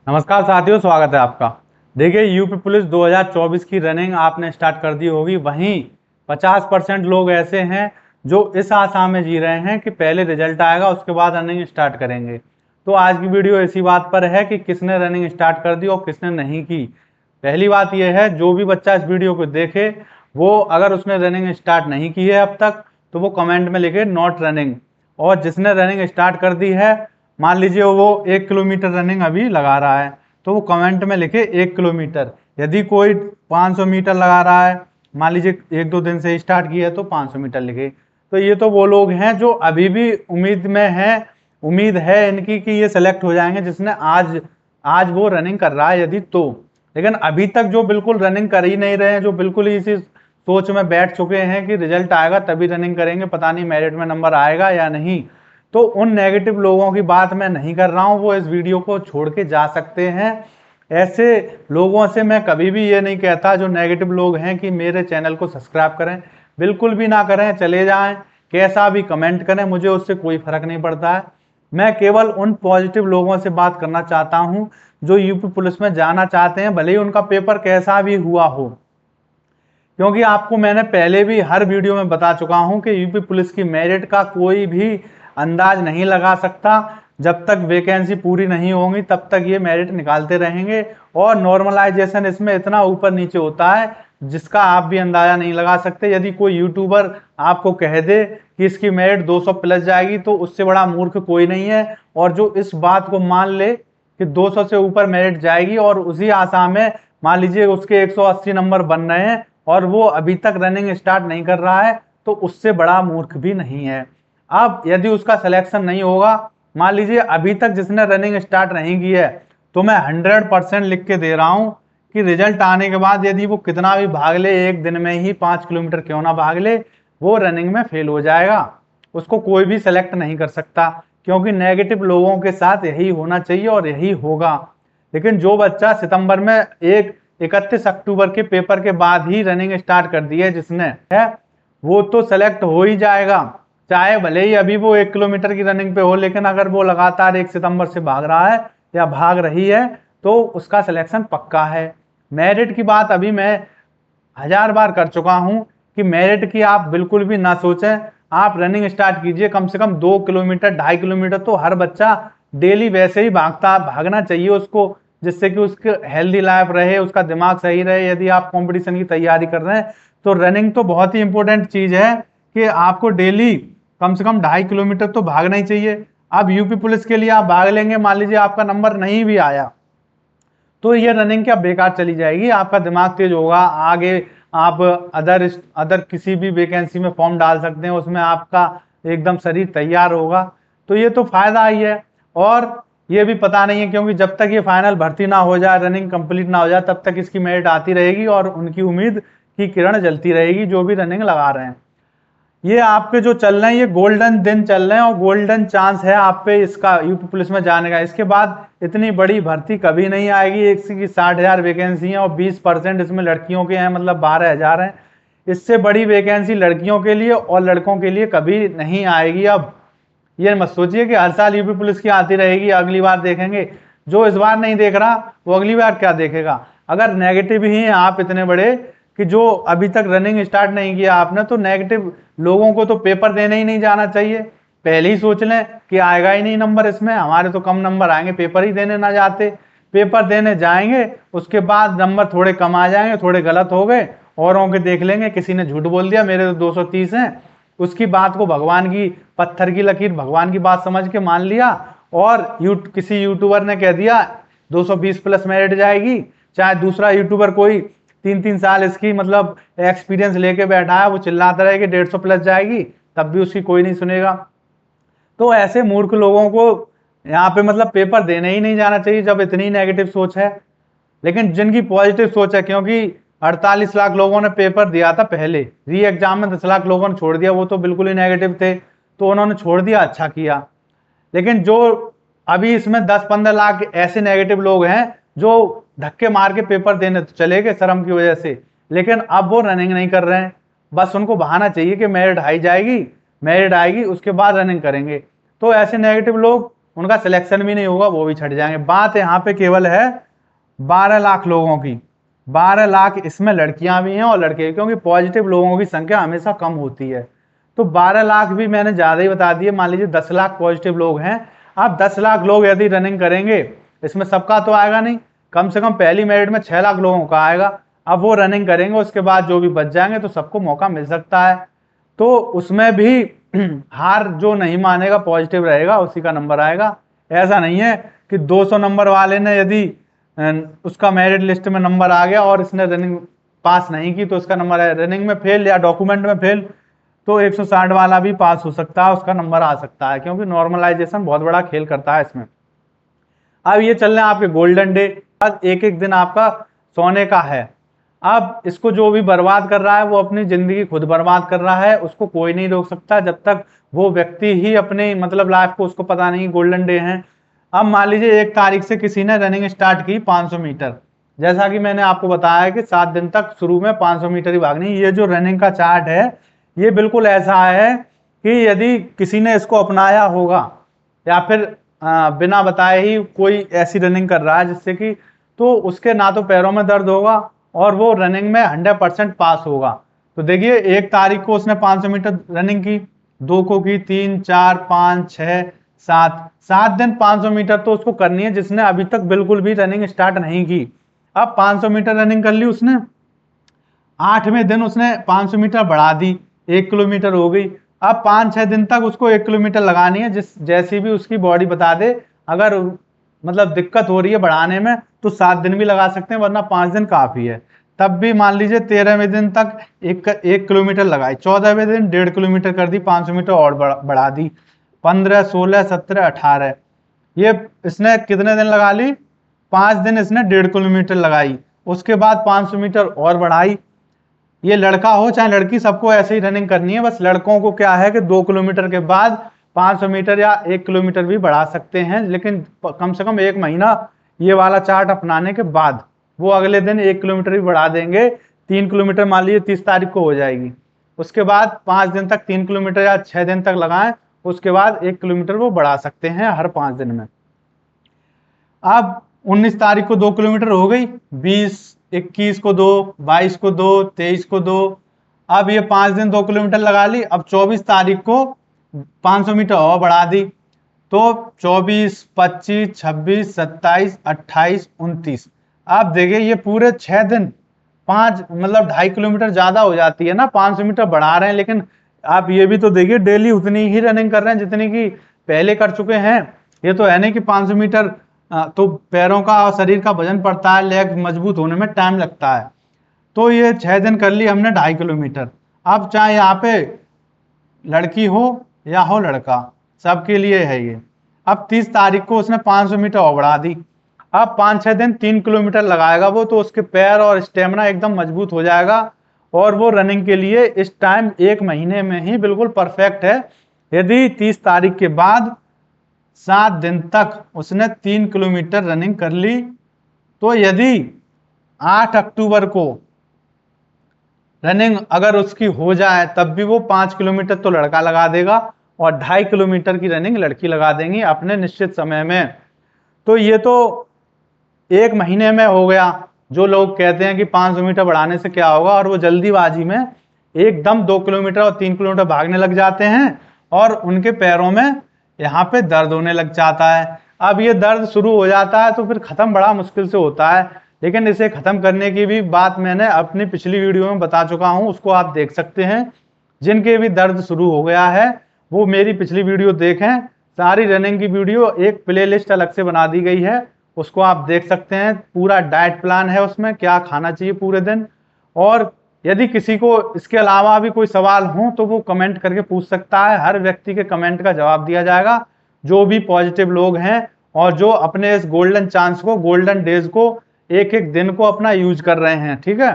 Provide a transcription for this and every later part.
नमस्कार साथियों, स्वागत है आपका। देखिए, यूपी पुलिस 2024 की रनिंग आपने स्टार्ट कर दी होगी। वहीं 50% लोग ऐसे हैं जो इस आशा में जी रहे हैं कि पहले रिजल्ट आएगा उसके बाद रनिंग स्टार्ट करेंगे। तो आज की वीडियो इसी बात पर है कि किसने रनिंग स्टार्ट कर दी और किसने नहीं की। पहली बात यह है, जो भी बच्चा इस वीडियो को देखे वो अगर उसने रनिंग स्टार्ट नहीं की है अब तक तो वो कमेंट में लिखे नॉट रनिंग। और जिसने रनिंग स्टार्ट कर दी है, मान लीजिए वो 1 किलोमीटर रनिंग अभी लगा रहा है, तो वो कमेंट में लिखे 1 किलोमीटर। यदि कोई 500 मीटर लगा रहा है, मान लीजिए 1-2 दिन से स्टार्ट किया है, तो 500 मीटर लिखे। तो ये तो वो लोग हैं जो अभी भी उम्मीद में हैं। उम्मीद है इनकी कि ये सेलेक्ट हो जाएंगे जिसने आज आज वो रनिंग कर रहा है यदि तो। लेकिन अभी तक जो बिल्कुल रनिंग कर ही नहीं रहे हैं, जो बिल्कुल ही इसी सोच में बैठ चुके हैं कि रिजल्ट आएगा तभी रनिंग करेंगे, पता नहीं मेरिट में नंबर आएगा या नहीं, तो उन नेगेटिव लोगों की बात मैं नहीं कर रहा हूं। वो इस वीडियो को छोड़ के जा सकते हैं। ऐसे लोगों से मैं कभी भी ये नहीं कहता जो नेगेटिव लोग हैं कि मेरे चैनल को सब्सक्राइब करें। बिल्कुल भी ना करें, चले जाएं, कैसा भी कमेंट करें, मुझे उससे कोई फर्क नहीं पड़ता है। मैं केवल उन पॉजिटिव लोगों से बात करना चाहता हूं जो यूपी पुलिस में जाना चाहते हैं, भले ही उनका पेपर कैसा भी हुआ हो। क्योंकि आपको मैंने पहले भी हर वीडियो में बता चुका हूं कि यूपी पुलिस की मेरिट का कोई भी अंदाज नहीं लगा सकता। जब तक वैकेंसी पूरी नहीं होगी तब तक ये मेरिट निकालते रहेंगे। और नॉर्मलाइजेशन इसमें इतना ऊपर नीचे होता है जिसका आप भी अंदाजा नहीं लगा सकते। यदि कोई यूट्यूबर आपको कह दे कि इसकी मेरिट 200 प्लस जाएगी तो उससे बड़ा मूर्ख कोई नहीं है। और जो इस बात को मान ले कि 200 से ऊपर मेरिट जाएगी और उसी आशा में मान लीजिए उसके 180 नंबर बन रहे हैं और वो अभी तक रनिंग स्टार्ट नहीं कर रहा है, तो उससे बड़ा मूर्ख भी नहीं है। अब यदि उसका सिलेक्शन नहीं होगा, मान लीजिए अभी तक जिसने रनिंग स्टार्ट नहीं की है, तो मैं 100% लिख के दे रहा हूं कि रिजल्ट आने के बाद यदि वो कितना भी भाग ले, एक दिन में ही 5 किलोमीटर क्यों ना भाग ले, वो रनिंग में फेल हो जाएगा। उसको कोई भी सेलेक्ट नहीं कर सकता, क्योंकि नेगेटिव लोगों के साथ यही होना चाहिए और यही होगा। लेकिन जो बच्चा सितंबर में 31 अक्टूबर के पेपर के बाद ही रनिंग स्टार्ट कर दी है जिसने है, वो तो सेलेक्ट हो ही जाएगा। चाहे भले ही अभी वो 1 किलोमीटर की रनिंग पे हो, लेकिन अगर वो लगातार 1 सितंबर से भाग रहा है या भाग रही है तो उसका सिलेक्शन पक्का है। मेरिट की बात अभी मैं 1000 बार कर चुका हूं कि मेरिट की आप बिल्कुल भी ना सोचें। आप रनिंग स्टार्ट कीजिए, कम से कम 2 किलोमीटर 2.5 किलोमीटर तो हर बच्चा डेली वैसे ही भागना चाहिए उसको, जिससे कि उसके हेल्दी लाइफ रहे, उसका दिमाग सही रहे। यदि आप कंपटीशन की तैयारी कर रहे हैं तो रनिंग तो बहुत ही इंपॉर्टेंट चीज है कि आपको डेली कम से कम 2.5 किलोमीटर तो भागना ही चाहिए। अब यूपी पुलिस के लिए आप भाग लेंगे, मान लीजिए आपका नंबर नहीं भी आया, तो ये रनिंग क्या बेकार चली जाएगी। आपका दिमाग तेज होगा, आगे आप अदर किसी भी वैकेंसी में फॉर्म डाल सकते हैं, उसमें आपका एकदम शरीर तैयार होगा। तो ये तो फायदा ही है। और ये भी पता नहीं है, क्योंकि जब तक ये फाइनल भर्ती ना हो जाए, रनिंग कंप्लीट ना हो जाए, तब तक इसकी मेरिट आती रहेगी और उनकी उम्मीद की किरण जलती रहेगी जो भी रनिंग लगा रहे हैं। ये आपके जो चल रहे हैं ये गोल्डन दिन चल रहे हैं और गोल्डन चांस है आप पे इसका यूपी पुलिस में जाने का। इसके बाद इतनी बड़ी भर्ती कभी नहीं आएगी। एक की 60,000 वैकेंसी है और 20% इसमें लड़कियों के हैं, मतलब 12,000 हैं। इससे बड़ी वैकेंसी लड़कियों के लिए और लड़कों के लिए कभी नहीं आएगी। अब ये मत सोचिए कि हर साल यूपी पुलिस की आती रहेगी, अगली बार देखेंगे। जो इस बार नहीं देख रहा वो अगली बार क्या देखेगा। अगर नेगेटिव ही हैं आप इतने बड़े कि जो अभी तक रनिंग स्टार्ट नहीं किया आपने, तो नेगेटिव लोगों को तो पेपर देने ही नहीं जाना चाहिए। पहले ही सोच लें कि आएगा ही नहीं नंबर, इसमें हमारे तो कम नंबर आएंगे, पेपर ही देने ना जाते। पेपर देने जाएंगे, उसके बाद नंबर थोड़े कम आ जाएंगे, थोड़े गलत हो गए, औरों के देख लेंगे, किसी ने झूठ बोल दिया मेरे तो 230 हैं, उसकी बात को भगवान की पत्थर की लकीर भगवान की बात समझ के मान लिया। और किसी यूट्यूबर ने कह दिया 220 प्लस मेरिट जाएगी, चाहे दूसरा यूट्यूबर कोई 3-3 साल इसकी मतलब एक्सपीरियंस लेके बैठा है, वो चिल्लाता रहे कि 150 प्लस जाएगी, तब भी उसकी कोई नहीं सुनेगा। तो ऐसे मूर्ख लोगों को यहाँ पे मतलब पेपर देने ही नहीं जाना चाहिए जब इतनी नेगेटिव सोच है। लेकिन जिनकी पॉजिटिव सोच है, क्योंकि 48 लाख लोगों ने पेपर दिया था पहले, री एग्जाम में 10 लाख लोगों ने छोड़ दिया, वो तो बिल्कुल ही नेगेटिव थे, तो उन्होंने छोड़ दिया, अच्छा किया। लेकिन जो अभी इसमें 10-15 लाख ऐसे नेगेटिव लोग हैं जो धक्के मार के पेपर देने तो चले गए शर्म की वजह से, लेकिन अब वो रनिंग नहीं कर रहे हैं। बस उनको बहाना चाहिए कि मेरिट हाई जाएगी, मेरिट आएगी उसके बाद रनिंग करेंगे। तो ऐसे नेगेटिव लोग उनका सिलेक्शन भी नहीं होगा, वो भी छट जाएंगे। बात यहाँ पे केवल है 12 लाख लोगों की। 12 लाख इसमें लड़कियां भी हैं और लड़के, क्योंकि पॉजिटिव लोगों की संख्या हमेशा कम होती है। तो 12 लाख भी मैंने ज्यादा ही बता दिए। मान लीजिए 10 लाख पॉजिटिव लोग हैं। अब 10 लाख लोग यदि रनिंग करेंगे, इसमें सबका तो आएगा नहीं, कम से कम पहली मेरिट में 6 लाख लोगों का आएगा। अब वो रनिंग करेंगे, उसके बाद जो भी बच जाएंगे तो सबको मौका मिल सकता है। तो उसमें भी हार जो नहीं मानेगा, पॉजिटिव रहेगा, उसी का नंबर आएगा। ऐसा नहीं है कि 200 नंबर वाले ने यदि उसका मेरिट लिस्ट में नंबर आ गया और इसने रनिंग पास नहीं की तो उसका नंबर है, रनिंग में फेल या डॉक्यूमेंट में फेल, तो 160 वाला भी पास हो सकता है, उसका नंबर आ सकता है, क्योंकि नॉर्मलाइजेशन बहुत बड़ा खेल करता है इसमें। अब ये चल रहे हैं आपके गोल्डन डे। एक एक दिन आपका सोने का है। अब इसको जो भी बर्बाद कर रहा है वो अपनी जिंदगी खुद बर्बाद कर रहा है, उसको कोई नहीं रोक सकता जब तक वो व्यक्ति ही अपनी मतलब लाइफ को उसको पता नहीं गोल्डन डे है। अब मान लीजिए 1 तारीख से किसी ने रनिंग स्टार्ट की 500 मीटर, जैसा कि मैंने आपको बताया कि 7 दिन तक शुरू में 500 मीटर ही भागनी। ये जो रनिंग का चार्ट है ये बिल्कुल ऐसा है कि यदि किसी ने इसको अपनाया होगा या फिर बिना बताए ही कोई ऐसी रनिंग कर रहा है जिससे कि, तो उसके ना तो पैरों में दर्द होगा और वो रनिंग में 100% पास होगा। तो देखिए 1 तारीख को उसने 500 मीटर रनिंग की, 2 को की, 3, 4, 5, 6, 7 दिन 500 मीटर तो उसको करनी है जिसने अभी तक बिल्कुल भी रनिंग स्टार्ट नहीं की। अब 500 मीटर रनिंग कर ली उसने, 8वें दिन उसने 500 मीटर बढ़ा दी, 1 किलोमीटर हो गई। अब 5-6 दिन तक उसको 1 किलोमीटर लगानी है, जैसी भी उसकी बॉडी बता दे। अगर मतलब दिक्कत हो रही है बढ़ाने में तो 7 दिन भी लगा सकते हैं, वरना 5 दिन काफी है। तब भी मान लीजिए 13वें दिन तक 1 किलोमीटर लगाई, 14वें दिन 1.5 किलोमीटर कर दी, 500 मीटर और बढ़ा दी, 15, 16, 17, 18, ये इसने कितने दिन लगा ली? 5 दिन इसने 1.5 किलोमीटर लगाई। उसके बाद 500 मीटर और बढ़ाई। ये लड़का हो चाहे लड़की, सबको ऐसे ही रनिंग करनी है। बस लड़कों को क्या है कि 2 किलोमीटर के बाद 500 मीटर या 1 किलोमीटर भी बढ़ा सकते हैं, लेकिन कम से कम 1 महीना ये वाला चार्ट अपनाने के बाद वो अगले दिन 1 किलोमीटर भी बढ़ा देंगे। 3 किलोमीटर मान लीजिए 30 तारीख को हो जाएगी, उसके बाद 5 दिन तक 3 किलोमीटर या 6 दिन तक लगाएं, उसके बाद 1 किलोमीटर वो बढ़ा सकते हैं हर 5 दिन में। अब 19 तारीख को 2 किलोमीटर हो गई, 20, 21 को 2, 22 को 2, 23 को 2, अब ये 5 दिन 2 किलोमीटर लगा ली। अब 24 तारीख को 500 मीटर और बढ़ा दी, तो 24, 25, 26, 27, 28, 29। आप देखिए ये पूरे 6 दिन 5 मतलब 2.5 किलोमीटर ज्यादा हो जाती है ना, 500 मीटर बढ़ा रहे हैं, लेकिन आप ये भी तो देखिए डेली उतनी ही रनिंग कर रहे हैं जितनी की पहले कर चुके हैं। ये तो है नहीं कि 500 मीटर तो पैरों का और शरीर का वजन पड़ता है, लेग मजबूत होने में टाइम लगता है। तो ये 6 दिन कर ली हमने 2.5 किलोमीटर। अब चाहे यहाँ पे लड़की हो या हो लड़का, सबके लिए है ये। अब 30 तारीख को उसने 500 मीटर और बढ़ा दी। अब 5-6 दिन 3 किलोमीटर लगाएगा वो, तो उसके पैर और स्टेमिना एकदम मजबूत हो जाएगा और वो रनिंग के लिए इस टाइम 1 महीने में ही बिल्कुल परफेक्ट है। यदि 30 तारीख के बाद 7 दिन तक उसने 3 किलोमीटर रनिंग कर ली, तो यदि 8 अक्टूबर को रनिंग अगर उसकी हो जाए तब भी वो 5 किलोमीटर तो लड़का लगा देगा और 2.5 किलोमीटर की रनिंग लड़की लगा देंगी अपने निश्चित समय में। तो ये तो 1 महीने में हो गया। जो लोग कहते हैं कि 500 मीटर बढ़ाने से क्या होगा, और वो जल्दीबाजी में एकदम 2 किलोमीटर और 3 किलोमीटर भागने लग जाते हैं और उनके पैरों में यहाँ पे दर्द होने लग जाता है। अब ये दर्द शुरू हो जाता है तो फिर खत्म बड़ा मुश्किल से होता है, लेकिन इसे खत्म करने की भी बात मैंने अपनी पिछली वीडियो में बता चुका हूं, उसको आप देख सकते हैं। जिनके भी दर्द शुरू हो गया है वो मेरी पिछली वीडियो देखें। सारी रनिंग की वीडियो एक प्लेलिस्ट अलग से बना दी गई है, उसको आप देख सकते हैं। पूरा डाइट प्लान है उसमें, क्या खाना चाहिए पूरे दिन। और यदि किसी को इसके अलावा भी कोई सवाल हो तो वो कमेंट करके पूछ सकता है, हर व्यक्ति के कमेंट का जवाब दिया जाएगा। जो भी पॉजिटिव लोग हैं और जो अपने इस गोल्डन चांस को, गोल्डन डेज को, एक एक दिन को अपना यूज कर रहे हैं, ठीक है।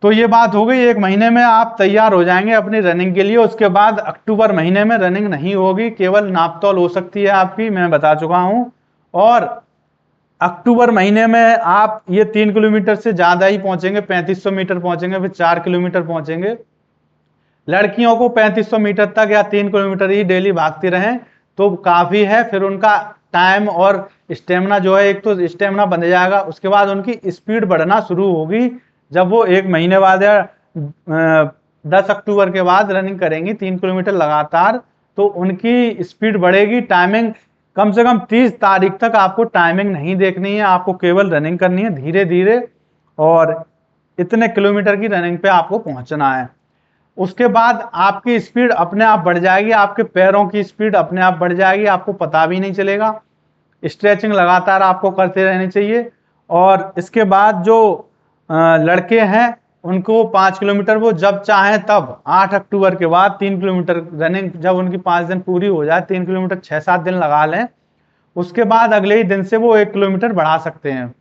तो ये बात हो गई, 1 महीने में आप तैयार हो जाएंगे अपनी रनिंग के लिए। उसके बाद अक्टूबर महीने में रनिंग नहीं होगी, केवल नापतोल हो सकती है आपकी, मैं बता चुका हूं। और अक्टूबर महीने में आप ये 3 किलोमीटर से ज्यादा ही पहुंचेंगे, 3500 मीटर पहुंचेंगे, फिर 4 किलोमीटर पहुंचेंगे। लड़कियों को 3500 मीटर तक या 3 किलोमीटर ही डेली भागती रहें, तो काफ़ी है। फिर उनका टाइम और स्टेमिना जो है, एक तो स्टेमिना बन जाएगा, उसके बाद उनकी स्पीड बढ़ना शुरू होगी जब वो 1 महीने बाद या 10 अक्टूबर के बाद रनिंग करेंगी 3 किलोमीटर लगातार, तो उनकी स्पीड बढ़ेगी। टाइमिंग कम से कम 30 तारीख तक आपको टाइमिंग नहीं देखनी है, आपको केवल रनिंग करनी है धीरे धीरे, और इतने किलोमीटर की रनिंग पे आपको पहुंचना है। उसके बाद आपकी स्पीड अपने आप बढ़ जाएगी, आपके पैरों की स्पीड अपने आप बढ़ जाएगी, आपको पता भी नहीं चलेगा। स्ट्रेचिंग लगातार आपको करते रहनी चाहिए। और इसके बाद जो लड़के हैं उनको 5 किलोमीटर वो जब चाहें तब 8 अक्टूबर के बाद 3 किलोमीटर रनिंग, जब उनकी 5 दिन पूरी हो जाए, 3 किलोमीटर 6-7 दिन लगा लें, उसके बाद अगले ही दिन से वो 1 किलोमीटर बढ़ा सकते हैं।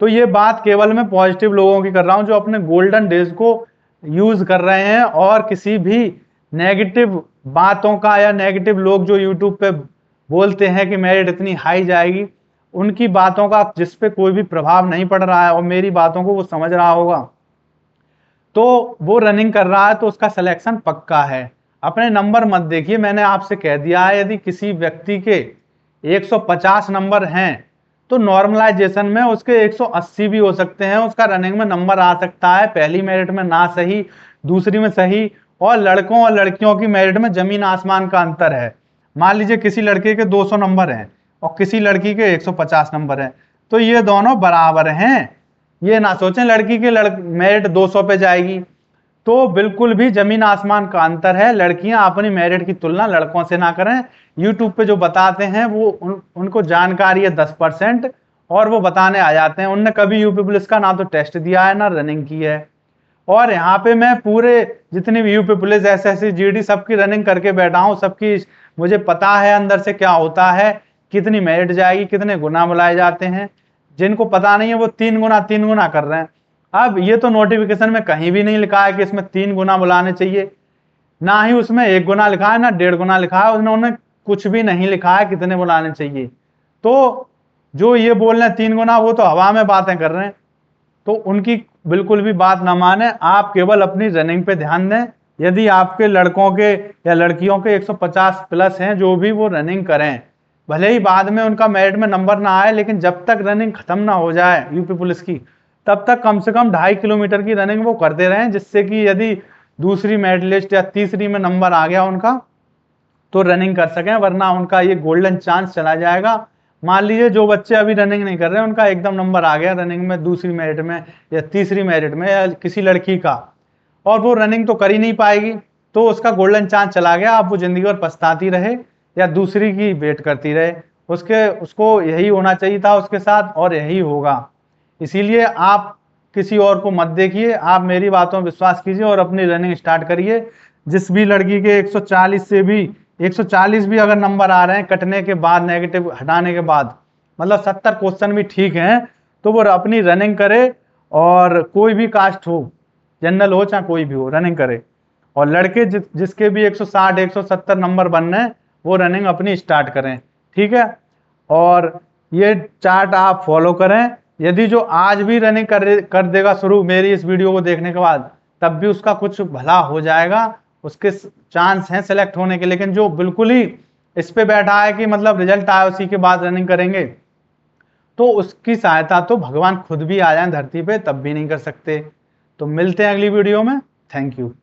तो ये बात केवल मैं पॉजिटिव लोगों की कर रहा हूं जो अपने गोल्डन डेज को यूज कर रहे हैं, और किसी भी नेगेटिव बातों का या नेगेटिव लोग जो यूट्यूब पे बोलते हैं कि मेरिट इतनी हाई जाएगी, उनकी बातों का जिस पे कोई भी प्रभाव नहीं पड़ रहा है और मेरी बातों को वो समझ रहा होगा, तो वो रनिंग कर रहा है तो उसका सिलेक्शन पक्का है। अपने नंबर मत देखिए, मैंने आपसे कह दिया है यदि किसी व्यक्ति के 150 नंबर हैं तो नॉर्मलाइजेशन में उसके 180 भी हो सकते हैं, उसका रनिंग में नंबर आ सकता है, पहली मेरिट में ना सही, दूसरी में सही। और लड़कों और लड़कियों की मेरिट में जमीन आसमान का अंतर है। मान लीजिए किसी लड़के के 200 नंबर हैं और किसी लड़की के 150 नंबर हैं, तो ये दोनों बराबर हैं। ये ना सोचें लड़की के मेरिट 200 पे जाएगी, तो बिल्कुल भी जमीन आसमान का अंतर है। लड़कियां अपनी मेरिट की तुलना लड़कों से ना करें। यूट्यूब पे जो बताते हैं वो उनको जानकारी है 10%, और वो बताने आ जाते हैं, उनने कभी यूपी पुलिस का ना तो टेस्ट दिया है ना रनिंग की है। और यहाँ पे मैं पूरे जितनी भी यूपी पुलिस, एसएससी, जीडी सबकी रनिंग करके बैठा हूँ, सबकी मुझे पता है अंदर से क्या होता है, कितनी मेरिट जाएगी, कितने गुना बुलाए जाते हैं। जिनको पता नहीं है वो 3 गुना कर रहे हैं। अब ये तो नोटिफिकेशन में कहीं भी नहीं लिखा है कि इसमें 3 गुना बुलाने चाहिए, ना ही उसमें 1 गुना लिखा है, ना 1.5 गुना लिखा है, उन्होंने कुछ भी नहीं लिखा है कितने बुलाने चाहिए। तो जो ये बोल रहे हैं 3 गुना, वो तो हवा में बातें कर रहे हैं, तो उनकी बिल्कुल भी बात ना माने। आप केवल अपनी रनिंग पे ध्यान दें। यदि आपके लड़कों के या लड़कियों के 150 प्लस हैं, जो भी वो रनिंग करें, भले ही बाद में उनका मेरिट में नंबर ना आए, लेकिन जब तक रनिंग खत्म ना हो जाए यूपी पुलिस की, तब तक कम से कम 2.5 किलोमीटर की रनिंग वो करते रहें, जिससे कि यदि दूसरी मेरिट लिस्ट या तीसरी में नंबर आ गया उनका, तो रनिंग कर सकें, वरना उनका ये गोल्डन चांस चला जाएगा। मान लीजिए जो बच्चे अभी रनिंग नहीं कर रहे, उनका एकदम नंबर आ गया रनिंग में, दूसरी मेरिट में या तीसरी मेरिट में, या किसी लड़की का, और वो रनिंग तो कर ही नहीं पाएगी, तो उसका गोल्डन चांस चला गया। अब वो जिंदगी भर पछताती रहे या दूसरी की वेट करती रहे। उसको यही होना चाहिए था उसके साथ, और यही होगा। इसीलिए आप किसी और को मत देखिए, आप मेरी बातों में विश्वास कीजिए और अपनी रनिंग स्टार्ट करिए। जिस भी लड़की के 140 से भी 140 भी अगर नंबर आ रहे हैं कटने के बाद, नेगेटिव हटाने के बाद, मतलब 70 क्वेश्चन भी ठीक हैं, तो वो अपनी रनिंग करे। और कोई भी कास्ट हो, जनरल हो चाहे कोई भी हो, रनिंग करे। और लड़के जिसके भी 160 170 नंबर बनने हैं, वो रनिंग अपनी स्टार्ट करें, ठीक है। और ये चार्ट आप फॉलो करें। यदि जो आज भी रनिंग कर देगा शुरू मेरी इस वीडियो को देखने के बाद, तब भी उसका कुछ भला हो जाएगा, उसके चांस हैं सेलेक्ट होने के। लेकिन जो बिल्कुल ही इस पे बैठा है कि मतलब रिजल्ट आया उसी के बाद रनिंग करेंगे, तो उसकी सहायता तो भगवान खुद भी आ जाए धरती पे तब भी नहीं कर सकते। तो मिलते हैं अगली वीडियो में। Thank you.